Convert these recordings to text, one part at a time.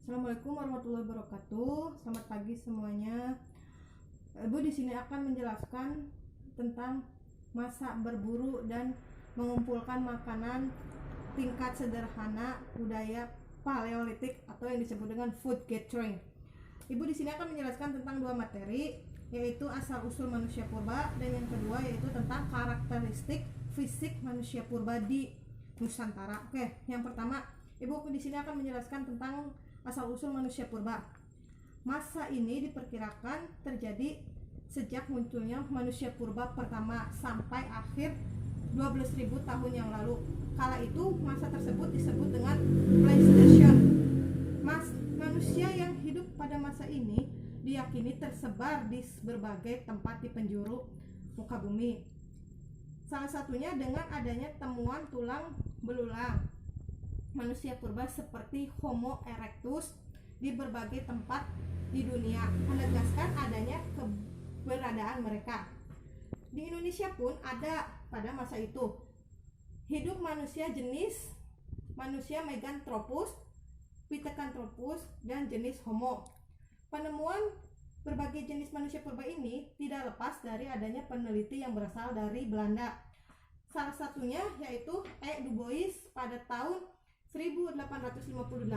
Assalamualaikum warahmatullahi wabarakatuh. Selamat pagi semuanya. Ibu di sini akan menjelaskan tentang masa berburu dan mengumpulkan makanan tingkat sederhana budaya Paleolitik atau yang disebut dengan food gathering. Ibu di sini akan menjelaskan tentang dua materi, yaitu asal-usul manusia purba dan yang kedua yaitu tentang karakteristik fisik manusia purba di Nusantara. Oke, yang pertama, Ibu di sini akan menjelaskan tentang asal-usul manusia purba. Masa ini diperkirakan terjadi sejak munculnya manusia purba pertama sampai akhir 12.000 tahun yang lalu. Kala itu masa tersebut disebut dengan Pleistocene. Manusia yang hidup pada masa ini diyakini tersebar di berbagai tempat di penjuru muka bumi. Salah satunya dengan adanya temuan tulang belulang manusia purba seperti Homo erectus di berbagai tempat di dunia, menegaskan adanya keberadaan mereka. Di Indonesia pun ada pada masa itu hidup manusia jenis manusia Meganthropus, Pithecanthropus, dan jenis Homo. Penemuan berbagai jenis manusia purba ini tidak lepas dari adanya peneliti yang berasal dari Belanda. Salah satunya yaitu E. Du Bois pada tahun 1858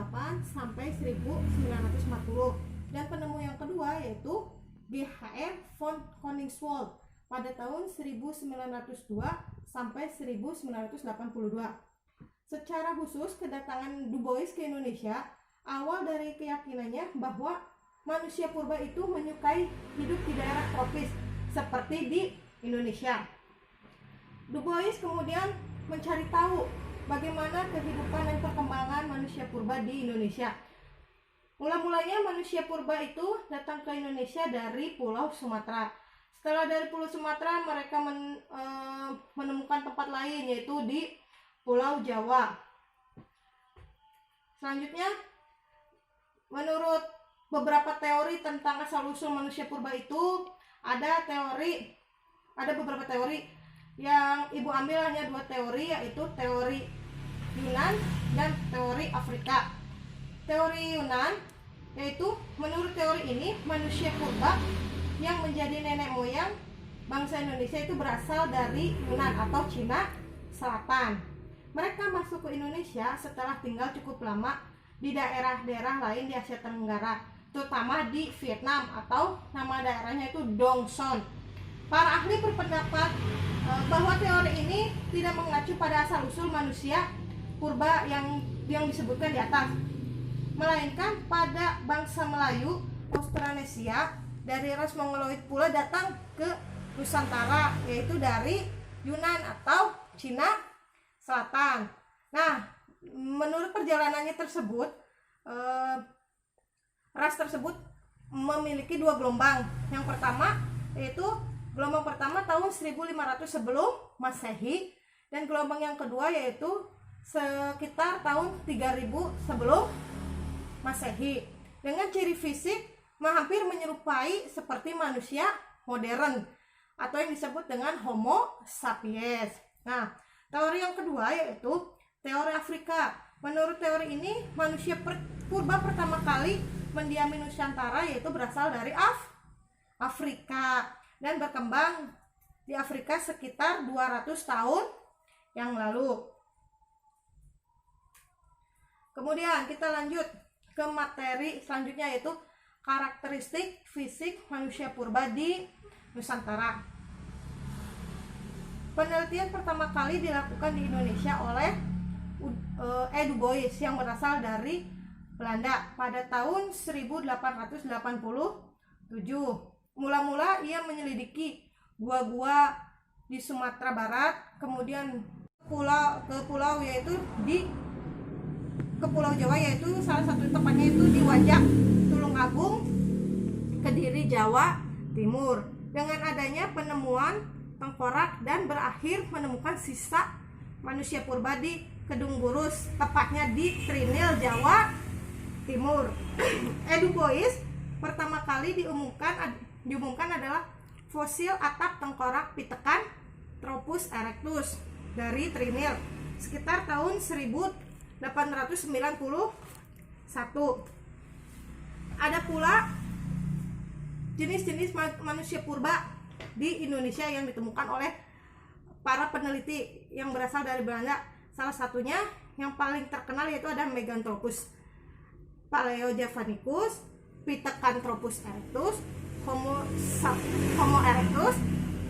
sampai 1940, dan penemu yang kedua yaitu G.H.R. von Koningswald pada tahun 1902 sampai 1982. Secara khusus kedatangan Du Bois ke Indonesia awal dari keyakinannya bahwa manusia purba itu menyukai hidup di daerah tropis seperti di Indonesia. Du Bois kemudian mencari tahu bagaimana kehidupan dan perkembangan manusia purba di Indonesia. Mula-mulanya manusia purba itu datang ke Indonesia dari Pulau Sumatera. Setelah dari Pulau Sumatera, mereka menemukan tempat lain, yaitu di Pulau Jawa. Selanjutnya, menurut beberapa teori tentang asal-usul manusia purba itu, ada beberapa teori. Yang ibu ambil hanya dua teori, yaitu teori Yunan dan teori Afrika. Teori Yunan yaitu menurut teori ini manusia purba yang menjadi nenek moyang bangsa Indonesia itu berasal dari Yunan atau Cina Selatan. Mereka masuk ke Indonesia setelah tinggal cukup lama di daerah-daerah lain di Asia Tenggara, terutama di Vietnam atau nama daerahnya itu Dongson. Para ahli berpendapat bahwa teori ini tidak mengacu pada asal-usul manusia purba yang disebutkan di atas, melainkan pada bangsa Melayu Austronesia dari ras Mongoloid pula datang ke Nusantara, yaitu dari Yunan atau Cina Selatan. Nah, menurut perjalanannya tersebut, ras tersebut memiliki dua gelombang. Yang pertama yaitu gelombang pertama tahun 1500 sebelum Masehi, dan gelombang yang kedua yaitu sekitar tahun 3000 sebelum Masehi, dengan ciri fisik hampir menyerupai seperti manusia modern atau yang disebut dengan Homo sapiens. Nah, teori yang kedua yaitu teori Afrika. Menurut teori ini, manusia purba pertama kali mendiami Nusantara yaitu berasal dari Afrika dan berkembang di Afrika sekitar 200 tahun yang lalu. Kemudian kita lanjut ke materi selanjutnya, yaitu karakteristik fisik manusia purba di Nusantara. Penelitian pertama kali dilakukan di Indonesia oleh E. Du Bois yang berasal dari Belanda pada tahun 1887. Mula-mula ia menyelidiki gua-gua di Sumatera Barat, kemudian ke pulau yaitu ke Pulau Jawa, yaitu salah satu tempatnya itu di Wajak, Tulungagung, Kediri, Jawa Timur. Dengan adanya penemuan tengkorak dan berakhir menemukan sisa manusia purba di Kedung Gurus, tepatnya di Trinil, Jawa Timur. E. Du Bois pertama kali diumumkan adalah fosil atap tengkorak Pithecanthropus erectus dari Trinil sekitar tahun 1891. Ada pula jenis-jenis manusia purba di Indonesia yang ditemukan oleh para peneliti yang berasal dari Belanda. Salah satunya yang paling terkenal yaitu ada Meganthropus paleojavanicus, Pithecanthropus erectus, Homo erectus,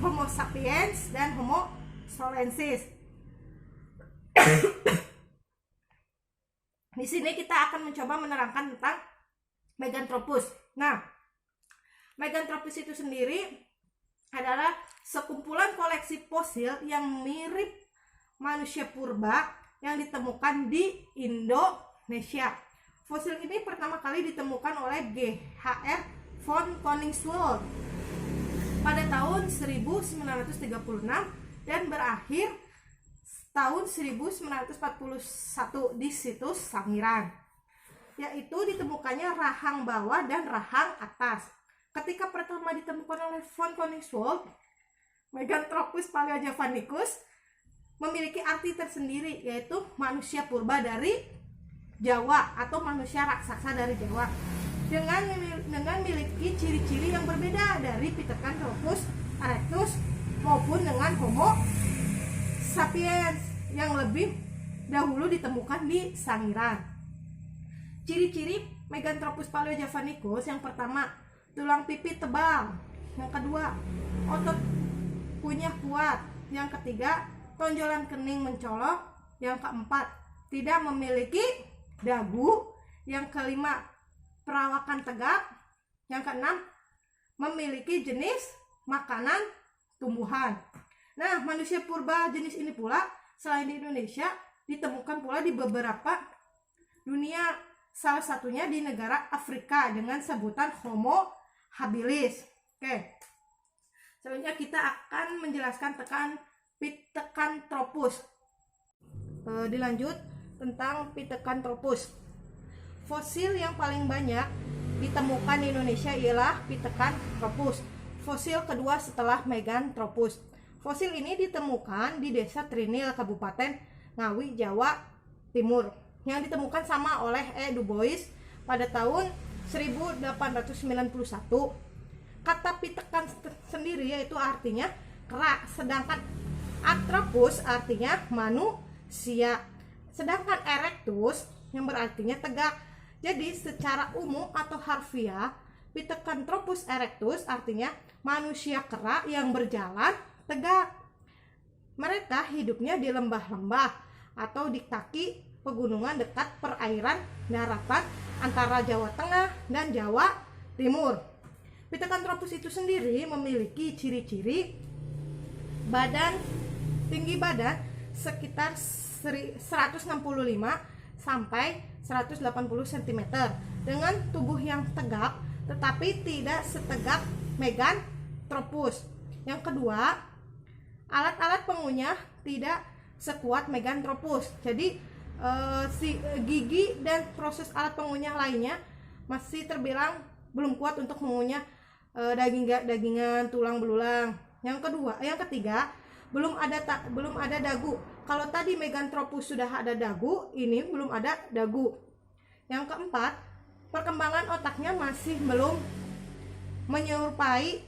Homo sapiens, dan Homo solensis. Di sini kita akan mencoba menerangkan tentang Meganthropus. Nah, Meganthropus itu sendiri adalah sekumpulan koleksi fosil yang mirip manusia purba yang ditemukan di Indonesia. Fosil ini pertama kali ditemukan oleh G.H.R. von Koningswald pada tahun 1936 dan berakhir tahun 1941 di situs Sangiran, yaitu ditemukannya rahang bawah dan rahang atas. Ketika pertama ditemukan oleh von Koningswald, Meganthropus paleojavanicus memiliki arti tersendiri, yaitu manusia purba dari Jawa atau manusia raksasa dari Jawa, dengan memiliki ciri-ciri yang berbeda dari Pithecanthropus erectus maupun dengan Homo sapiens yang lebih dahulu ditemukan di Sangiran. Ciri-ciri Meganthropus paleojavanicus: yang pertama, tulang pipi tebal; yang kedua, otot kunyah kuat; yang ketiga, tonjolan kening mencolok; yang keempat, tidak memiliki dagu; yang kelima, perawakan tegak; yang keenam, memiliki jenis makanan tumbuhan. Nah, manusia purba jenis ini pula selain di Indonesia ditemukan pula di beberapa dunia, salah satunya di negara Afrika dengan sebutan Homo habilis. Oke, selanjutnya kita akan menjelaskan Pithecanthropus. Dilanjut tentang Pithecanthropus. Fosil yang paling banyak ditemukan di Indonesia ialah Pithecanthropus, fosil kedua setelah Meganthropus. Fosil ini ditemukan di Desa Trinil, Kabupaten Ngawi, Jawa Timur, yang ditemukan sama oleh E. Du Bois pada tahun 1891. Kata Pithecan sendiri yaitu artinya kera, sedangkan Anthropus artinya manusia, sedangkan erectus yang berartinya tegak. Jadi secara umum atau harfiah, Pithecanthropus erectus artinya manusia kera yang berjalan tegak. Mereka hidupnya di lembah-lembah atau di kaki pegunungan dekat perairan daratan antara Jawa Tengah dan Jawa Timur. Pithecanthropus itu sendiri memiliki ciri-ciri tinggi badan sekitar 165 sampai 180 cm dengan tubuh yang tegak tetapi tidak setegak Meganthropus. Yang kedua, alat-alat pengunyah tidak sekuat Meganthropus. Jadi gigi dan proses alat pengunyah lainnya masih terbilang belum kuat untuk mengunyah dagingan, tulang belulang. Yang ketiga, belum ada dagu. Kalau tadi Meganthropus sudah ada dagu, ini belum ada dagu. Yang keempat, perkembangan otaknya masih belum menyerupai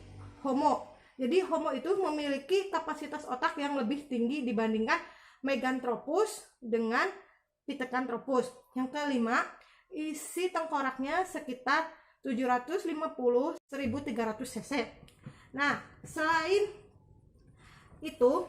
Homo. Jadi Homo itu memiliki kapasitas otak yang lebih tinggi dibandingkan Meganthropus dengan Pithecanthropus. Yang kelima, isi tengkoraknya sekitar 750-1300 cc. Nah, selain itu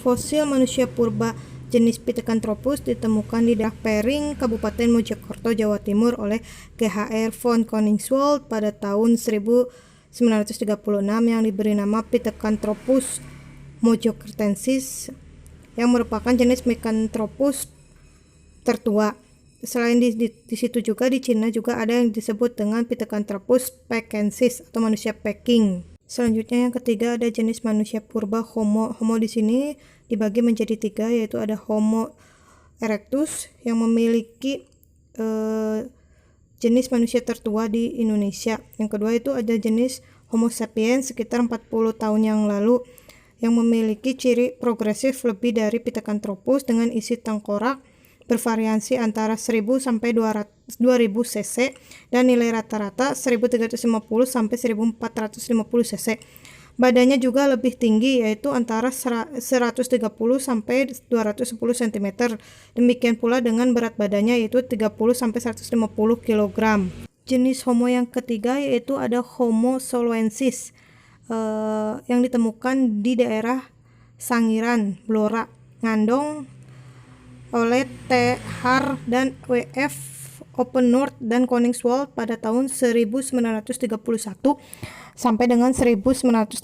fosil manusia purba jenis Pithecanthropus ditemukan di daerah Pering, Kabupaten Mojokerto, Jawa Timur oleh G.H.R. von Koningswald pada tahun 1936 yang diberi nama Pithecanthropus mojokertensis yang merupakan jenis Meganthropus tertua. Selain di situ juga di Cina juga ada yang disebut dengan Pithecanthropus pekensis atau manusia Peking. Selanjutnya yang ketiga ada jenis manusia purba Homo. Homo di sini dibagi menjadi 3, yaitu ada Homo erectus yang memiliki jenis manusia tertua di Indonesia. Yang kedua itu ada jenis Homo sapiens sekitar 40 tahun yang lalu yang memiliki ciri progresif lebih dari Pithecanthropus dengan isi tengkorak bervariasi antara 1000 sampai 2000 cc dan nilai rata-rata 1350 sampai 1450 cc. Badannya juga lebih tinggi, yaitu antara 130 sampai 210 cm. Demikian pula dengan berat badannya, yaitu 30 sampai 150 kg. Jenis homo yang ketiga yaitu ada Homo soloensis yang ditemukan di daerah Sangiran, Blora, Ngandong oleh T. Har dan W.F. Oppenort dan Koningswald pada tahun 1931 sampai dengan 1933.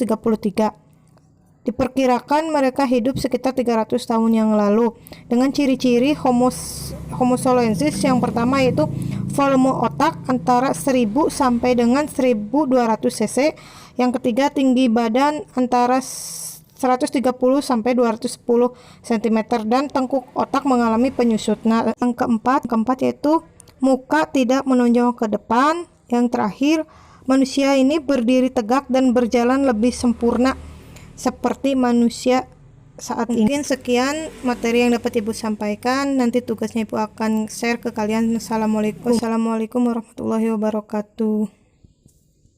Diperkirakan mereka hidup sekitar 300 tahun yang lalu. Dengan ciri-ciri Homo soloensis yang pertama yaitu volume otak antara 1000 sampai dengan 1200 cc. Yang ketiga, tinggi badan antara 130 sampai 210 cm dan tengkuk otak mengalami penyusut. Nah, yang keempat yaitu muka tidak menonjol ke depan. Yang terakhir, manusia ini berdiri tegak dan berjalan lebih sempurna seperti manusia saat ini. Mungkin sekian materi yang dapat Ibu sampaikan. Nanti tugasnya Ibu akan share ke kalian. Assalamualaikum warahmatullahi wabarakatuh.